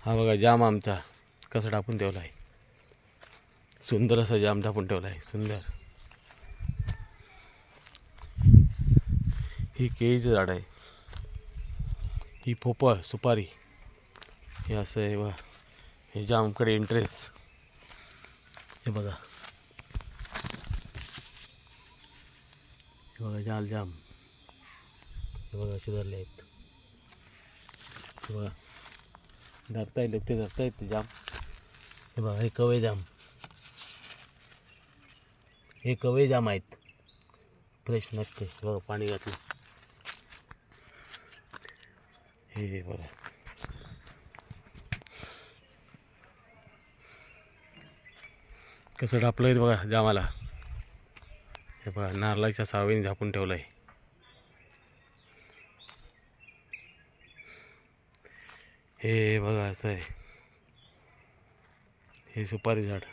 हा बघा जाम आमचा कसा टाकून ठेवला आहे, सुंदर असा जाम टाकून ठेवला आहे, सुंदर. ही केळीचं झाड आहे, ही पोपळ सुपारी, हे असं आहे बघा. हे जामकडे इंटरेस्ट, हे बघा, हे बघा जाल जाम, हे बघा असे धरले आहेत, हे बघा धरता येईल ते, धरता येत ते जाम. हे बघा हे कवे जाम, हे कवे जाम आहेत, फ्रेश नसते. बघा पाणी घातलं, हे बघा कसं डापलं बघा जामाला. हे बघा नारळाच्या सावळीने झाकून ठेवलं आहे. हे बघा असं आहे, हे सुपारी झाड.